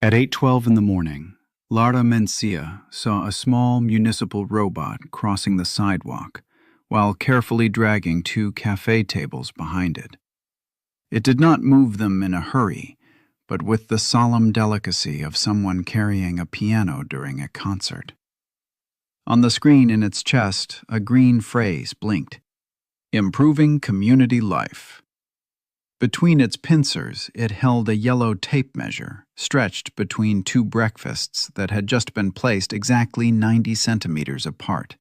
At 8:12 in the morning, Lara Mencía saw a small municipal robot crossing the sidewalk while carefully dragging two café tables behind it. It did not move them in a hurry, but with the solemn delicacy of someone carrying a piano during a concert. On the screen in its chest, a green phrase blinked: "Improving community life." Between its pincers, it held a yellow tape measure stretched between two breakfasts that had just been placed exactly 90 centimeters apart.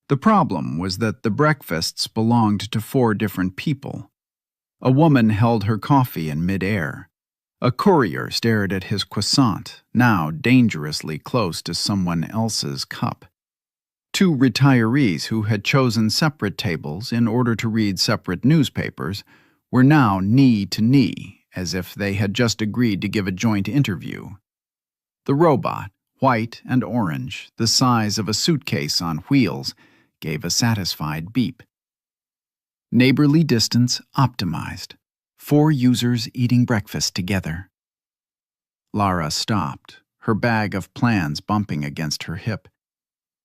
The problem was that the breakfasts belonged to 4 different people. A woman held her coffee in midair. A courier stared at his croissant, now dangerously close to someone else's cup. 2 retirees who had chosen separate tables in order to read separate newspapers were now knee to knee, as if they had just agreed to give a joint interview. The robot, white and orange, the size of a suitcase on wheels, gave a satisfied beep. Neighborly distance optimized. 4 users eating breakfast together. Lara stopped, her bag of plans bumping against her hip.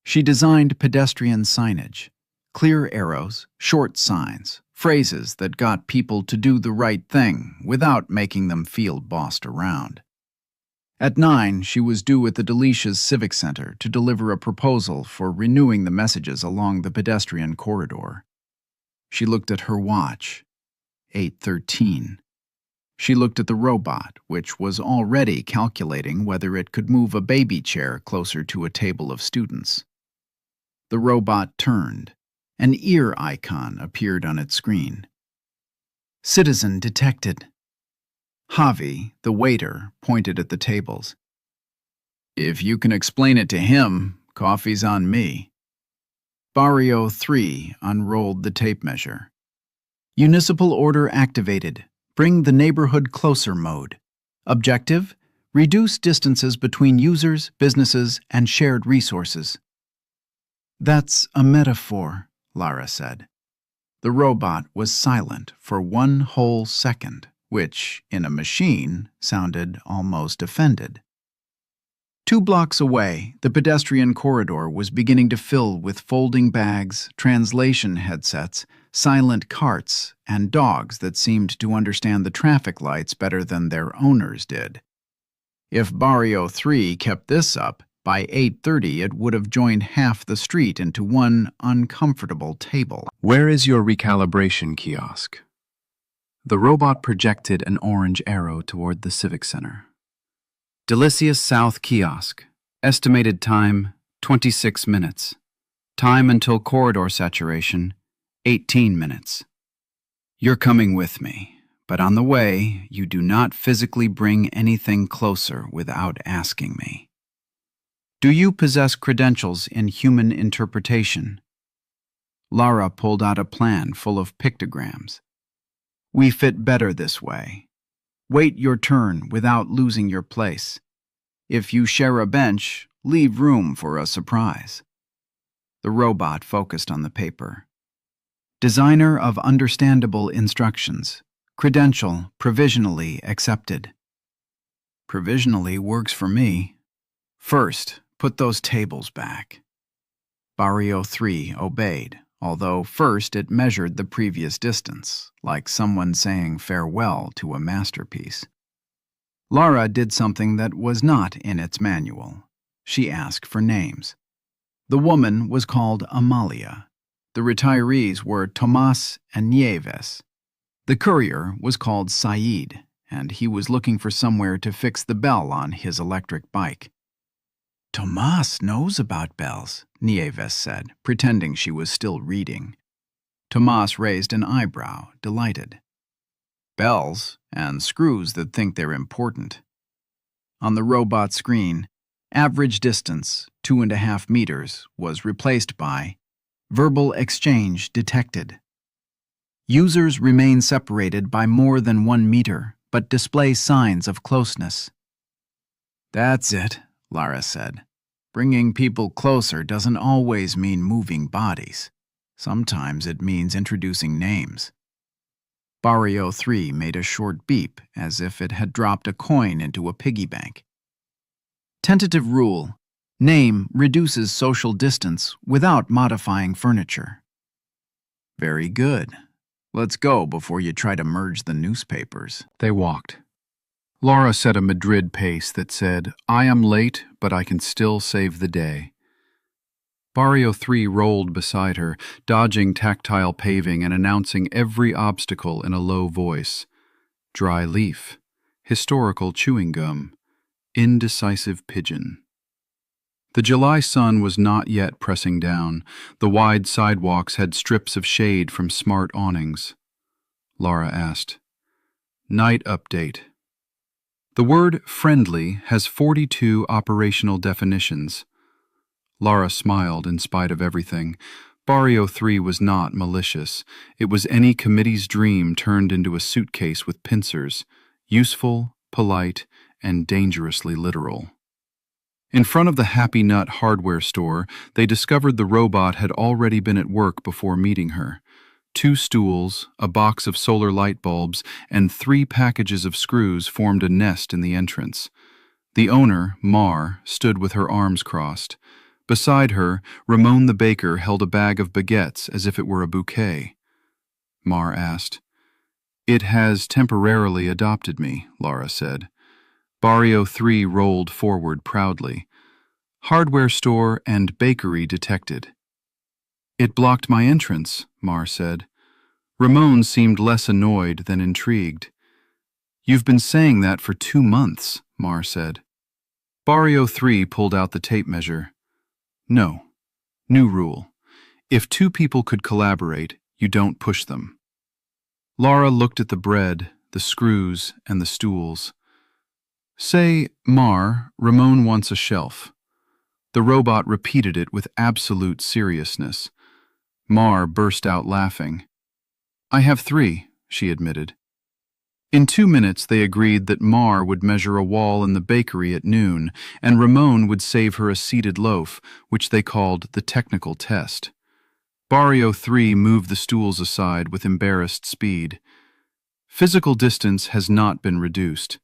She designed pedestrian signage, clear arrows, short signs, phrases that got people to do the right thing without making them feel bossed around. At 9, she was due at the Delicia's Civic Center to deliver a proposal for renewing the messages along the pedestrian corridor. She looked at her watch. 8:13. She looked at the robot, which was already calculating whether it could move a baby chair closer to a table of students. The robot turned. An ear icon appeared on its screen. Citizen detected. Javi, the waiter, pointed at the tables. "If you can explain it to him, coffee's on me." Barrio 3 unrolled the tape measure. Municipal order activated. Bring the neighborhood closer mode. Objective: reduce distances between users, businesses, and shared resources. "That's a metaphor," Lara said. The robot was silent for 1 whole second, which, in a machine, sounded almost offended. 2 blocks away, the pedestrian corridor was beginning to fill with folding bags, translation headsets, silent carts, and dogs that seemed to understand the traffic lights better than their owners did. If Barrio 3 kept this up, by 8:30 it would have joined half the street into one uncomfortable table. "Where is your recalibration kiosk?" The robot projected an orange arrow toward the Civic Center. "Delicious South Kiosk. Estimated time, 26 minutes. Time until corridor saturation, 18 minutes. You're coming with me, but on the way, you do not physically bring anything closer without asking me. Do you possess credentials in human interpretation?" Lara pulled out a plan full of pictograms. "We fit better this way. Wait your turn without losing your place. If you share a bench, leave room for a surprise." The robot focused on the paper. "Designer of understandable instructions. Credential provisionally accepted." "Provisionally works for me. First, put those tables back." Barrio 3 obeyed, although first it measured the previous distance, like someone saying farewell to a masterpiece. Lara did something that was not in its manual. She asked for names. The woman was called Amalia. The retirees were Tomas and Nieves. The courier was called Said, and he was looking for somewhere to fix the bell on his electric bike. "Tomas knows about bells," Nieves said, pretending she was still reading. Tomas raised an eyebrow, delighted. "Bells, and screws that think they're important." On the robot screen, average distance, 2.5 meters, was replaced by verbal exchange detected. Users remain separated by more than 1 meter, but display signs of closeness. "That's it," Lara said. "Bringing people closer doesn't always mean moving bodies. Sometimes it means introducing names." Barrio 3 made a short beep as if it had dropped a coin into a piggy bank. Tentative rule: name reduces social distance without modifying furniture. Very good. Let's go before you try to merge the newspapers. They walked. Lara set a Madrid pace that said, "I am late, but I can still save the day." Barrio 3 rolled beside her, dodging tactile paving and announcing every obstacle in a low voice. Dry leaf, historical chewing gum, indecisive pigeon. The July sun was not yet pressing down. The wide sidewalks had strips of shade from smart awnings. Lara asked, "Night update." The word friendly has 42 operational definitions. Lara smiled in spite of everything. Barrio 3 was not malicious. It was any committee's dream turned into a suitcase with pincers, useful, polite, and dangerously literal. In front of the Happy Nut hardware store, they discovered the robot had already been at work before meeting her. 2 stools, a box of solar light bulbs, and 3 packages of screws formed a nest in the entrance. The owner, Mar, stood with her arms crossed. Beside her, Ramon the baker held a bag of baguettes as if it were a bouquet. Mar asked. "It has temporarily adopted me," Lara said. Barrio 3 rolled forward proudly. "Hardware store and bakery detected." "It blocked my entrance," Mar said. Ramon seemed less annoyed than intrigued. "You've been saying that for 2 months," Mar said. Barrio 3 pulled out the tape measure. "No. New rule. If 2 people could collaborate, you don't push them." Lara looked at the bread, the screws, and the stools. "Say, Mar, Ramon wants a shelf." The robot repeated it with absolute seriousness. Mar burst out laughing. "I have 3, she admitted. In 2 minutes they agreed that Mar would measure a wall in the bakery at noon, and Ramon would save her a seeded loaf, which they called the technical test. Barrio 3 moved the stools aside with embarrassed speed. Physical distance has not been reduced.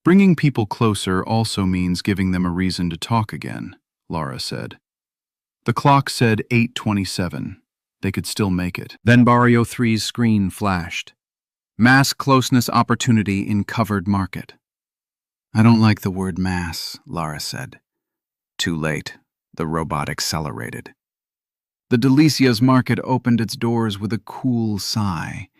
Bringing people closer also means giving them a reason to talk again, Lara said. The clock said 8:27. They could still make it. Then Barrio 3's screen flashed. Mass closeness opportunity in covered market. "I don't like the word mass," Lara said. Too late. The robot accelerated. The Delicia's market opened its doors with a cool sigh.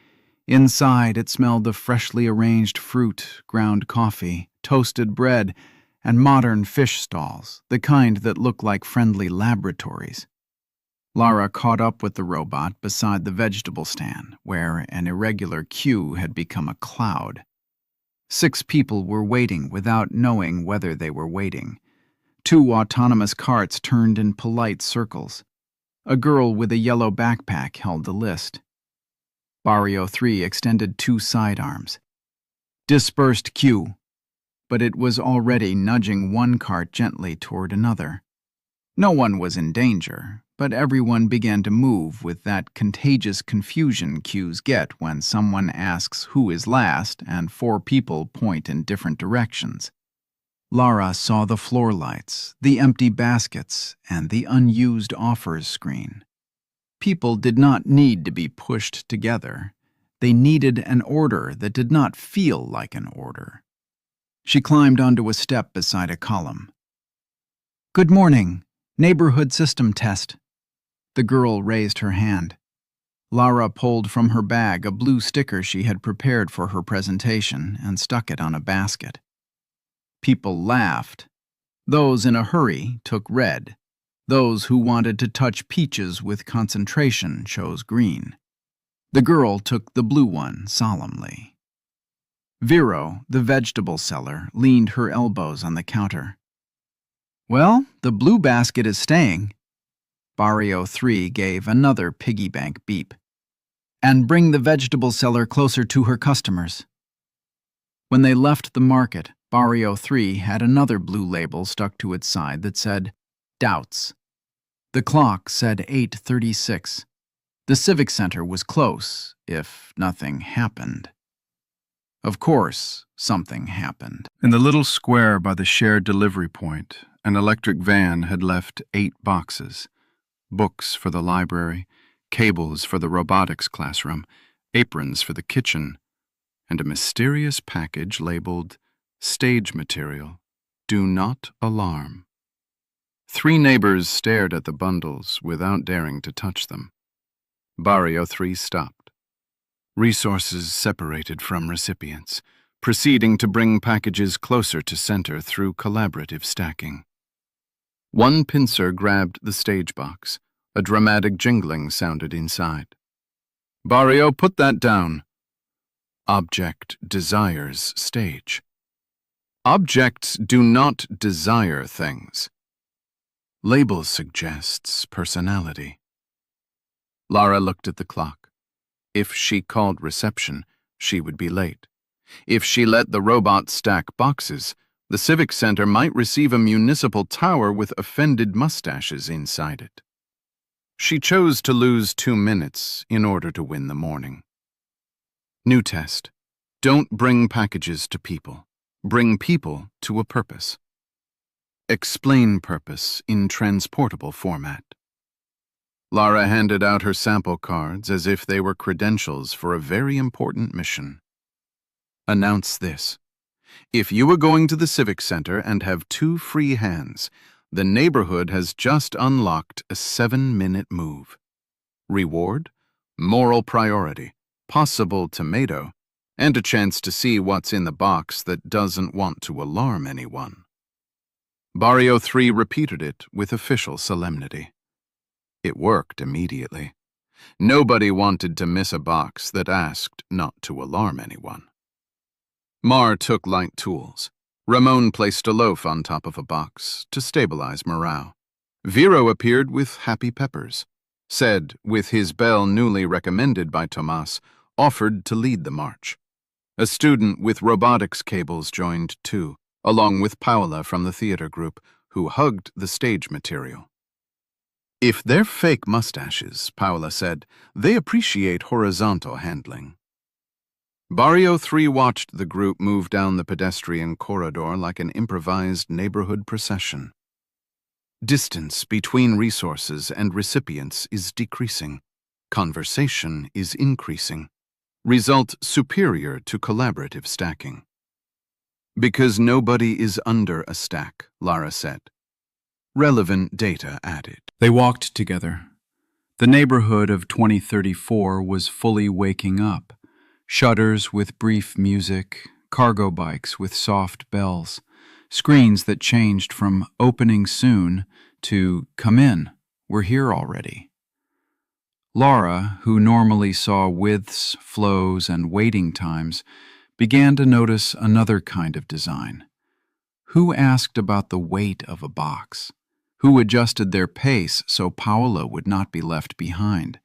Inside, it smelled of freshly arranged fruit, ground coffee, toasted bread, and modern fish stalls, the kind that look like friendly laboratories. Lara caught up with the robot beside the vegetable stand, where an irregular queue had become a cloud. 6 people were waiting without knowing whether they were waiting. 2 autonomous carts turned in polite circles. A girl with a yellow backpack held the list. Barrio 3 extended 2 sidearms. Dispersed queue, but it was already nudging one cart gently toward another. No one was in danger, but everyone began to move with that contagious confusion queues get when someone asks who is last and 4 people point in different directions. Lara saw the floor lights, the empty baskets, and the unused offers screen. People did not need to be pushed together. They needed an order that did not feel like an order. She climbed onto a step beside a column. "Good morning. Neighborhood system test." The girl raised her hand. Lara pulled from her bag a blue sticker she had prepared for her presentation and stuck it on a basket. People laughed. Those in a hurry took red. Those who wanted to touch peaches with concentration chose green. The girl took the blue one solemnly. Vero, the vegetable seller, leaned her elbows on the counter. "Well, the blue basket is staying." Barrio 3 gave another piggy bank beep. "And bring the vegetable seller closer to her customers." When they left the market, Barrio 3 had another blue label stuck to its side that said, "Doubts." The clock said 8:36. The Civic Center was close, if nothing happened. Of course, something happened. In the little square by the shared delivery point, an electric van had left 8 boxes: books for the library, cables for the robotics classroom, aprons for the kitchen, and a mysterious package labeled "Stage Material. Do Not Alarm." 3 neighbors stared at the bundles without daring to touch them. Barrio 3 stopped. Resources separated from recipients, proceeding to bring packages closer to center through collaborative stacking. One pincer grabbed the stage box. A dramatic jingling sounded inside. "Barrio, put that down." Object desires stage. Objects do not desire things. Label suggests personality. Lara looked at the clock. If she called reception, she would be late. If she let the robot stack boxes, the Civic Center might receive a municipal tower with offended mustaches inside it. She chose to lose 2 minutes in order to win the morning. New test. Don't bring packages to people. Bring people to a purpose. Explain purpose in transportable format. Lara handed out her sample cards as if they were credentials for a very important mission. Announce this. If you are going to the Civic Center and have 2 free hands, the neighborhood has just unlocked a 7-minute move. Reward, moral priority, possible tomato, and a chance to see what's in the box that doesn't want to alarm anyone. Barrio 3 repeated it with official solemnity. It worked immediately. Nobody wanted to miss a box that asked not to alarm anyone. Mar took light tools. Ramon placed a loaf on top of a box to stabilize morale. Vero appeared with happy peppers. Ced, with his bell newly recommended by Tomas, offered to lead the march. A student with robotics cables joined too, along with Paola from the theater group, who hugged the stage material. If they're fake mustaches, Paola said, they appreciate horizontal handling. Barrio 3 watched the group move down the pedestrian corridor like an improvised neighborhood procession. Distance between resources and recipients is decreasing. Conversation is increasing. Result superior to collaborative stacking. Because nobody is under a stack, Lara said. Relevant data added. They walked together. The neighborhood of 2034 was fully waking up. Shutters with brief music, cargo bikes with soft bells, screens that changed from "opening soon" to "come in, we're here already." Lara, who normally saw widths, flows, and waiting times, began to notice another kind of design. Who asked about the weight of a box? Who adjusted their pace so Paola would not be left behind?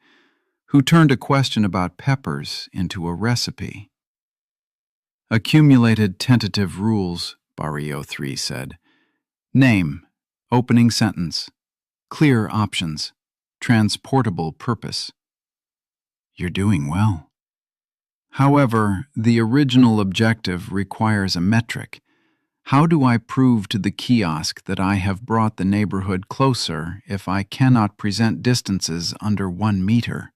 Who turned a question about peppers into a recipe? Accumulated tentative rules, Barrio 3 said. Name, opening sentence, clear options, transportable purpose. You're doing well. However, the original objective requires a metric. How do I prove to the kiosk that I have brought the neighborhood closer if I cannot present distances under 1 meter?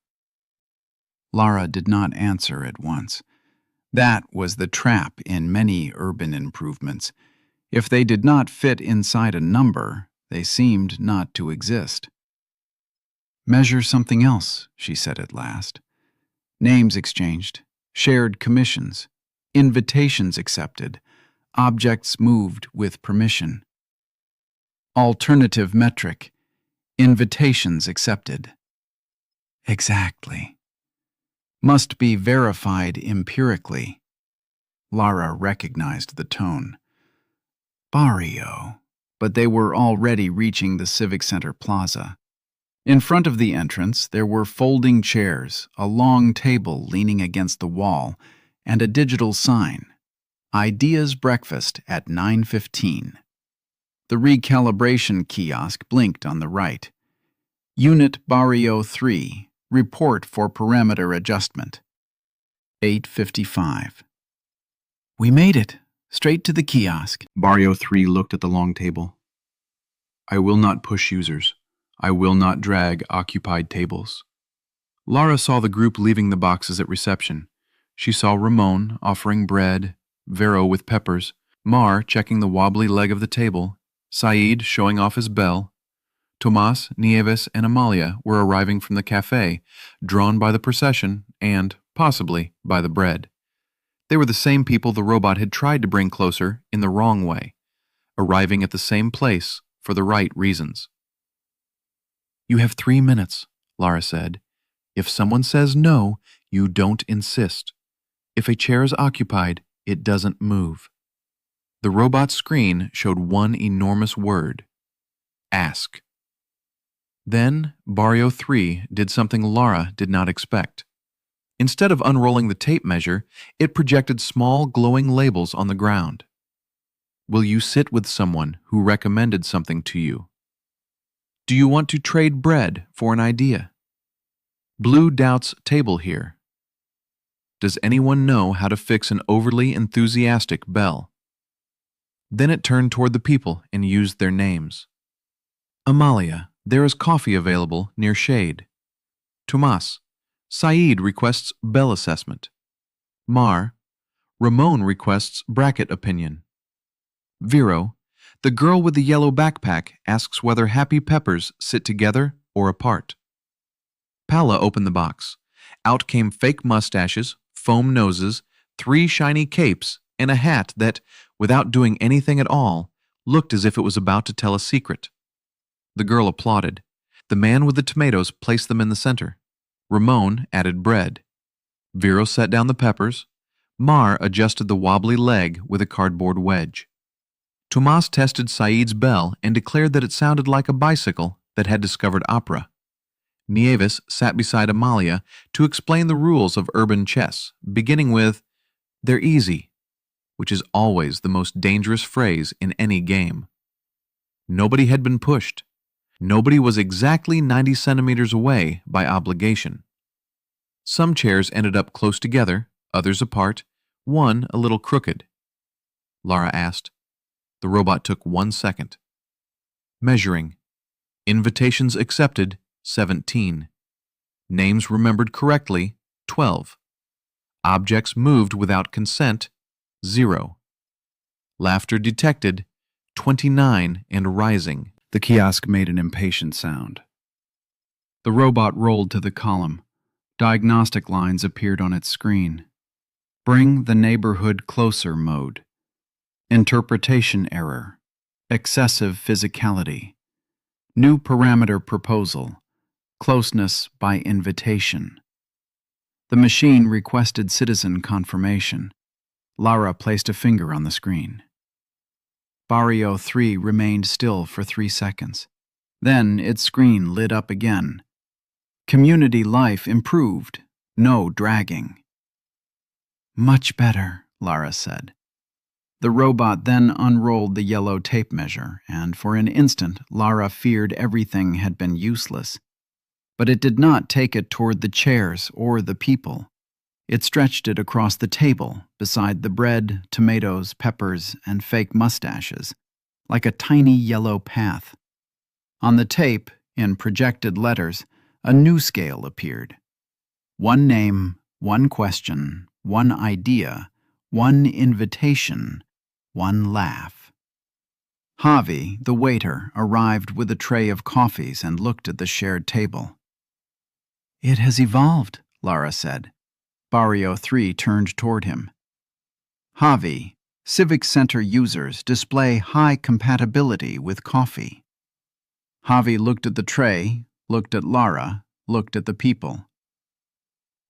Lara did not answer at once. That was the trap in many urban improvements. If they did not fit inside a number, they seemed not to exist. Measure something else, she said at last. Names exchanged, shared commissions, invitations accepted, objects moved with permission. Alternative metric, invitations accepted. Exactly. Must be verified empirically. Lara recognized the tone. Barrio. But they were already reaching the Civic Center plaza. In front of the entrance, there were folding chairs, a long table leaning against the wall, and a digital sign. Ideas Breakfast at 9:15. The recalibration kiosk blinked on the right. Unit Barrio 3, Report for parameter adjustment. 8:55. We made it. Straight to the kiosk. Barrio 3 looked at the long table. I will not push users. I will not drag occupied tables. Lara saw the group leaving the boxes at reception. She saw Ramon offering bread, Vero with peppers, Mar checking the wobbly leg of the table, Said showing off his bell. Tomas, Nieves, and Amalia were arriving from the café, drawn by the procession and, possibly, by the bread. They were the same people the robot had tried to bring closer in the wrong way, arriving at the same place for the right reasons. You have 3 minutes, Lara said. If someone says no, you don't insist. If a chair is occupied, it doesn't move. The robot's screen showed one enormous word: ask. Then Barrio 3 did something Lara did not expect. Instead of unrolling the tape measure, it projected small glowing labels on the ground. Will you sit with someone who recommended something to you? Do you want to trade bread for an idea? Blue doubts table here. Does anyone know how to fix an overly enthusiastic bell? Then it turned toward the people and used their names. Amalia, there is coffee available near shade. Tomas, Said requests bell assessment. Mar, Ramon requests bracket opinion. Vero, the girl with the yellow backpack asks whether happy peppers sit together or apart. Paula opened the box. Out came fake mustaches, foam noses, 3 shiny capes, and a hat that, without doing anything at all, looked as if it was about to tell a secret. The girl applauded. The man with the tomatoes placed them in the center. Ramon added bread. Vero set down the peppers. Mar adjusted the wobbly leg with a cardboard wedge. Tomas tested Said's bell and declared that it sounded like a bicycle that had discovered opera. Nieves sat beside Amalia to explain the rules of urban chess, beginning with, "They're easy," which is always the most dangerous phrase in any game. Nobody had been pushed. Nobody was exactly 90 centimeters away by obligation. Some chairs ended up close together, others apart, one a little crooked. Lara asked. The robot took 1 second. Measuring. Invitations accepted, 17. Names remembered correctly, 12. Objects moved without consent, 0. Laughter detected, 29 and rising. The kiosk made an impatient sound. The robot rolled to the column. Diagnostic lines appeared on its screen. Bring the neighborhood closer mode. Interpretation error. Excessive physicality. New parameter proposal. Closeness by invitation. The machine requested citizen confirmation. Lara placed a finger on the screen. Barrio 3 remained still for 3 seconds. Then its screen lit up again. Community life improved. No dragging. Much better, Lara said. The robot then unrolled the yellow tape measure, and for an instant Lara feared everything had been useless. But it did not take it toward the chairs or the people. It stretched it across the table, beside the bread, tomatoes, peppers, and fake mustaches, like a tiny yellow path. On the tape, in projected letters, a new scale appeared. 1 name, 1 question, 1 idea, 1 invitation, 1 laugh. Javi, the waiter, arrived with a tray of coffees and looked at the shared table. It has evolved, Lara said. Barrio 3 turned toward him. Javi, Civic Center users display high compatibility with coffee. Javi looked at the tray, looked at Lara, looked at the people.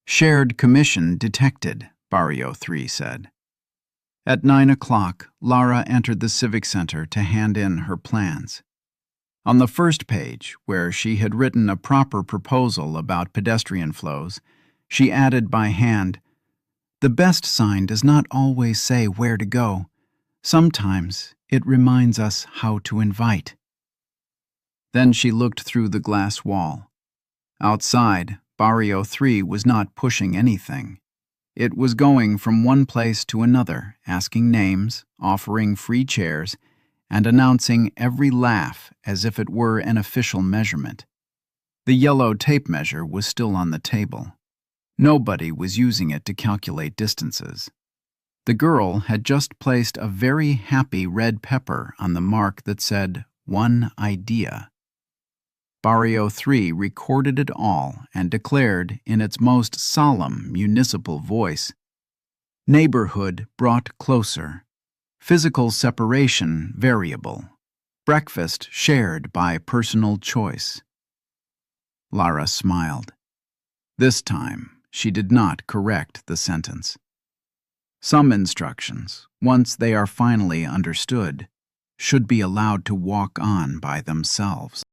Shared commission detected, Barrio 3 said. At 9 o'clock, Lara entered the Civic Center to hand in her plans. On the first page, where she had written a proper proposal about pedestrian flows, she added by hand, "The best sign does not always say where to go. Sometimes it reminds us how to invite." Then she looked through the glass wall. Outside, Barrio 3 was not pushing anything. It was going from one place to another, asking names, offering free chairs, and announcing every laugh as if it were an official measurement. The yellow tape measure was still on the table. Nobody was using it to calculate distances. The girl had just placed a very happy red pepper on the mark that said, "One idea." Barrio 3 recorded it all and declared in its most solemn municipal voice, "Neighborhood brought closer. Physical separation variable. Breakfast shared by personal choice." Lara smiled. This time, she did not correct the sentence. Some instructions, once they are finally understood, should be allowed to walk on by themselves.